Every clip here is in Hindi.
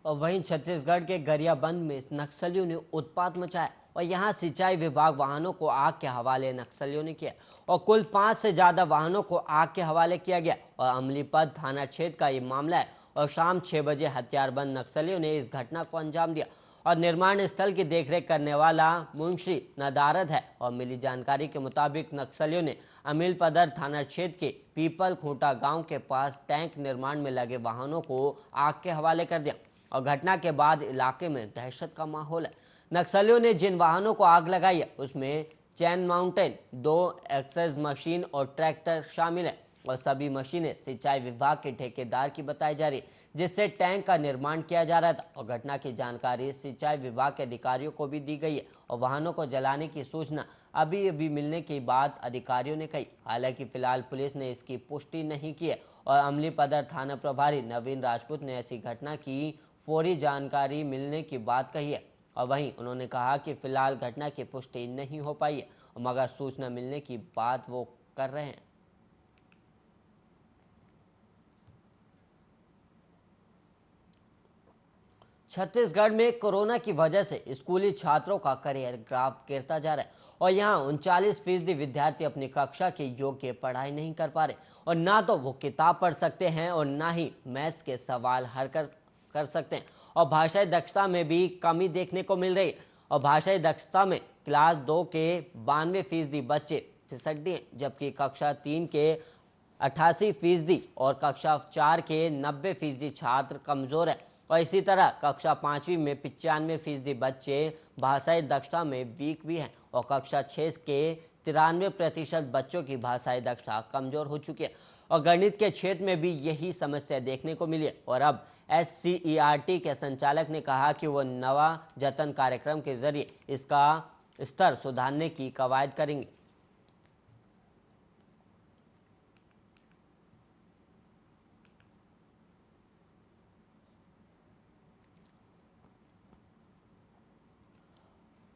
और वहीं छत्तीसगढ़ के गरियाबंद में नक्सलियों ने उत्पात मचाया और यहां सिंचाई विभाग वाहनों को आग के हवाले नक्सलियों ने किया और कुल 5 से ज्यादा वाहनों को आग के हवाले किया गया और अमलीपत थाना क्षेत्र का ये मामला है और शाम 6 बजे हथियारबंद नक्सलियों ने इस घटना को अंजाम दिया और निर्माण स्थल की देखरेख करने वाला मुंशी नदारद है और मिली जानकारी के मुताबिक नक्सलियों ने अमीलपदर थाना क्षेत्र के पीपल खूंटा गांव के पास टैंक निर्माण में लगे वाहनों को आग के हवाले कर दिया और घटना के बाद इलाके में दहशत का माहौल है। नक्सलियों ने जिन वाहनों को आग लगाई है उसमें चैन माउंटेन 2 एक्सेस मशीन और ट्रैक्टर शामिल है और सभी मशीनें सिंचाई विभाग के ठेकेदार की बताई जा रही है जिससे टैंक का निर्माण किया जा रहा था और घटना की जानकारी सिंचाई विभाग के अधिकारियों को भी दी गई है और वाहनों को जलाने की सूचना अभी मिलने की बात अधिकारियों ने कही। हालांकि फिलहाल पुलिस ने इसकी पुष्टि नहीं की है और अमलीपदर थाना प्रभारी नवीन राजपूत ने ऐसी घटना की फौरी जानकारी मिलने की बात कही है और वहीं उन्होंने कहा कि फिलहाल घटना की पुष्टि नहीं हो पाई है मगर सूचना मिलने की बात वो कर रहे हैं। छत्तीसगढ़ में कोरोना की वजह से स्कूली छात्रों का करियर ग्राफ गिरता जा रहा है और यहाँ 39% विद्यार्थी अपनी कक्षा के योग्य पढ़ाई नहीं कर पा रहे और ना तो वो किताब पढ़ सकते हैं और ना ही मैथ्स के सवाल हल कर सकते हैं और भाषाई दक्षता में भी कमी देखने को मिल रही है और भाषाई दक्षता में क्लास 2 के 92% बच्चे फिसड्डी हैं जबकि कक्षा 3 के 88% और कक्षा 4 के 90% छात्र कमजोर है और इसी तरह कक्षा 5वीं में 95% बच्चे भाषाई दक्षता में वीक भी हैं और कक्षा 6 के 93% बच्चों की भाषाई दक्षता कमजोर हो चुकी है और गणित के क्षेत्र में भी यही समस्या देखने को मिली है और अब SCERT के संचालक ने कहा कि वह नवा जतन कार्यक्रम के जरिए इसका स्तर सुधारने की कवायद करेंगे।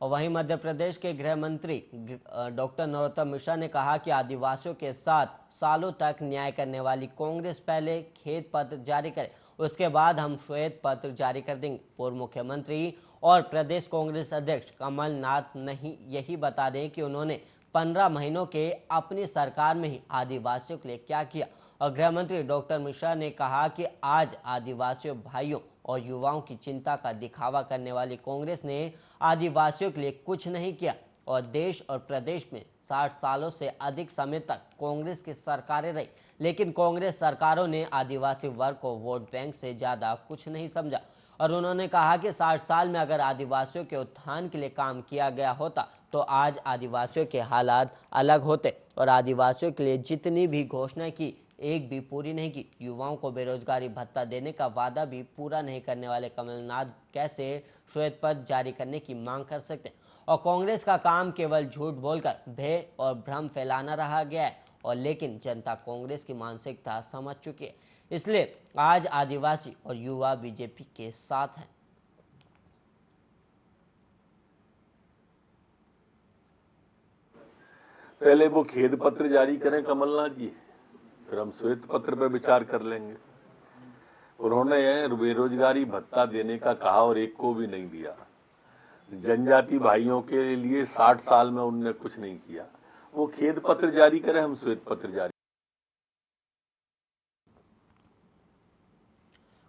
और वहीं मध्य प्रदेश के गृह मंत्री डॉक्टर नरोत्तम मिश्रा ने कहा कि आदिवासियों के साथ सालों तक न्याय करने वाली कांग्रेस पहले खेद पत्र जारी करे उसके बाद हम श्वेत पत्र जारी कर देंगे। पूर्व मुख्यमंत्री और प्रदेश कांग्रेस अध्यक्ष कमलनाथ नहीं यही बता दें कि उन्होंने 15 महीनों के अपनी सरकार में ही आदिवासियों के लिए क्या किया और गृह मंत्री डॉक्टर मिश्रा ने कहा कि आज आदिवासियों भाइयों और युवाओं की चिंता का दिखावा करने वाली कांग्रेस ने आदिवासियों के लिए कुछ नहीं किया और देश और प्रदेश में 60 सालों से अधिक समय तक कांग्रेस की सरकारें रही लेकिन कांग्रेस सरकारों ने आदिवासी वर्ग को वोट बैंक से ज्यादा कुछ नहीं समझा और उन्होंने कहा कि 60 साल में अगर आदिवासियों के उत्थान के लिए काम किया गया होता तो आज आदिवासियों के हालात अलग होते और आदिवासियों के लिए जितनी भी घोषणाएं की एक भी पूरी नहीं की। युवाओं को बेरोजगारी भत्ता देने का वादा भी पूरा नहीं करने वाले कमलनाथ कैसे श्वेत पत्र जारी करने की मांग कर सकते हैं और कांग्रेस का काम केवल झूठ बोलकर भय और भ्रम फैलाना रहा गया है और लेकिन जनता कांग्रेस की मानसिकता समझ चुकी है इसलिए आज आदिवासी और युवा बीजेपी के साथ हैं। पहले वो खेद पत्र जारी करें कमलनाथ जी, फिर हम श्वेत पत्र पे विचार कर लेंगे। उन्होंने बेरोजगारी भत्ता देने का कहा और एक को भी नहीं दिया। जनजाति भाइयों के लिए 60 साल में उन्होंने कुछ नहीं किया। वो खेद पत्र जारी करें, हम श्वेत पत्र जारी।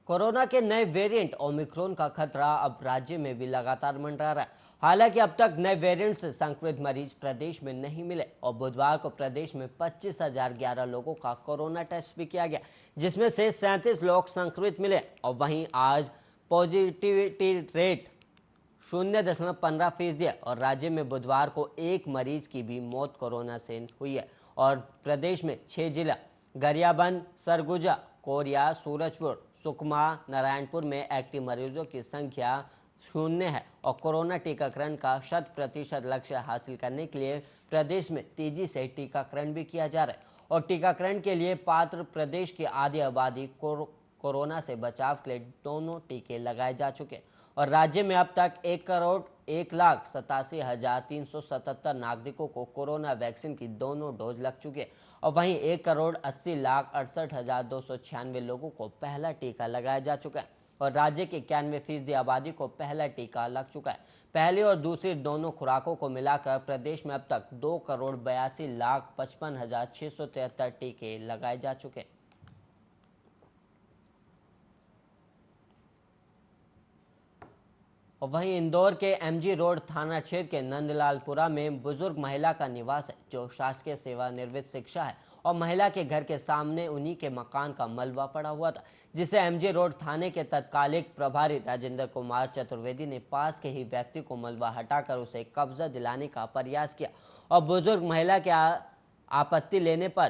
कोरोना के नए वेरिएंट ओमिक्रॉन का खतरा अब राज्य में भी लगातार मंडरा रहा है। हालांकि अब तक नए वेरिएंट से संक्रमित मरीज प्रदेश में नहीं मिले और बुधवार को प्रदेश में 25,011 लोगों का कोरोना टेस्ट भी किया गया जिसमें से 37 लोग संक्रमित मिले और वहीं आज पॉजिटिविटी रेट 0.15% है और राज्य में बुधवार को एक मरीज की भी मौत कोरोना से हुई है और प्रदेश में 6 जिला गरियाबंद, सरगुजा, कोरिया, सूरजपुर, सुकमा, नारायणपुर में एक्टिव मरीजों की संख्या 0 है और कोरोना टीकाकरण का 100% लक्ष्य हासिल करने के लिए प्रदेश में तेजी से टीकाकरण भी किया जा रहा है और टीकाकरण के लिए पात्र प्रदेश की आधी आबादी कोरोना से बचाव के लिए दोनों टीके लगाए जा चुके हैं और राज्य में अब तक 1,01,87,377 नागरिकों को कोरोना वैक्सीन की दोनों डोज लग चुके हैं और वहीं 1,80,68,296 लोगों को पहला टीका लगाया जा चुका है और राज्य की 91% आबादी को पहला टीका लग चुका है। पहली और दूसरी दोनों खुराकों को मिलाकर प्रदेश में अब तक 2,82,55,673 टीके लगाए जा चुके हैं। और वहीं इंदौर के एमजी रोड थाना क्षेत्र के नंदलालपुरा में बुजुर्ग महिला का निवास है, जो शासकीय सेवानिवृत्त शिक्षा है और महिला के घर के सामने उन्हीं के मकान का मलबा पड़ा हुआ था, जिसे एमजी रोड थाने के तत्कालिक प्रभारी राजेंद्र कुमार चतुर्वेदी ने पास के ही व्यक्ति को मलबा हटाकर उसे कब्जा दिलाने का प्रयास किया और बुजुर्ग महिला के आपत्ति लेने पर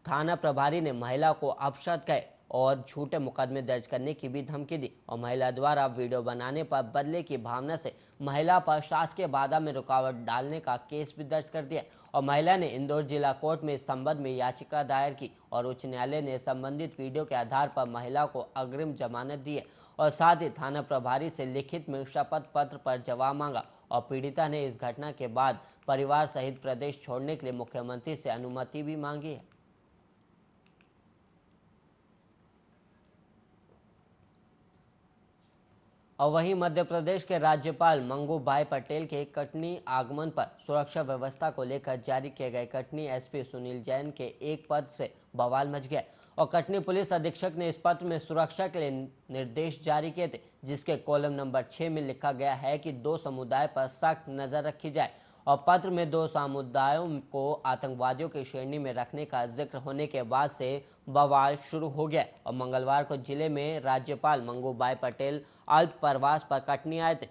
थाना प्रभारी ने महिला को अपशब्द कहे और झूठे मुकदमे दर्ज करने की भी धमकी दी और महिला द्वारा वीडियो बनाने पर बदले की भावना से महिला पर शासकीय बाधा में रुकावट डालने का केस भी दर्ज कर दिया और महिला ने इंदौर जिला कोर्ट में इस संबंध में याचिका दायर की और उच्च न्यायालय ने संबंधित वीडियो के आधार पर महिला को अग्रिम जमानत दी है और साथ ही थाना प्रभारी से लिखित में शपथ पत्र पर जवाब मांगा और पीड़िता ने इस घटना के बाद परिवार सहित प्रदेश छोड़ने के लिए मुख्यमंत्री से अनुमति भी मांगी है। और वहीं मध्य प्रदेश के राज्यपाल मंगू भाई पटेल के कटनी आगमन पर सुरक्षा व्यवस्था को लेकर जारी किए गए कटनी एसपी सुनील जैन के एक पद से बवाल मच गया और कटनी पुलिस अधीक्षक ने इस पत्र में सुरक्षा के लिए निर्देश जारी किए थे, जिसके कॉलम नंबर 6 में लिखा गया है कि 2 समुदाय पर सख्त नजर रखी जाए और पत्र में 2 समुदायों को आतंकवादियों की श्रेणी में रखने का जिक्र होने के बाद से बवाल शुरू हो गया और मंगलवार को जिले में राज्यपाल मंगू भाई पटेल अल्प प्रवास पर कटनी आए थे।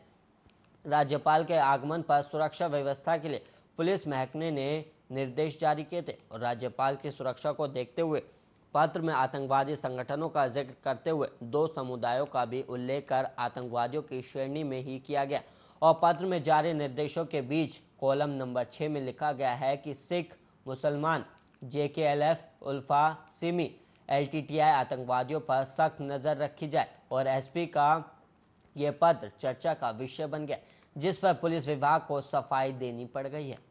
राज्यपाल के आगमन पर सुरक्षा व्यवस्था के लिए पुलिस महकमे ने निर्देश जारी किए थे और राज्यपाल की सुरक्षा को देखते हुए पत्र में आतंकवादी संगठनों का जिक्र करते हुए 2 समुदायों का भी उल्लेख कर आतंकवादियों की श्रेणी में ही किया गया और पत्र में जारी निर्देशों के बीच कॉलम नंबर 6 में लिखा गया है कि सिख, मुसलमान, JKLF, उल्फा, सिमी, LTTI आतंकवादियों पर सख्त नजर रखी जाए और एसपी का यह पत्र चर्चा का विषय बन गया, जिस पर पुलिस विभाग को सफाई देनी पड़ गई है।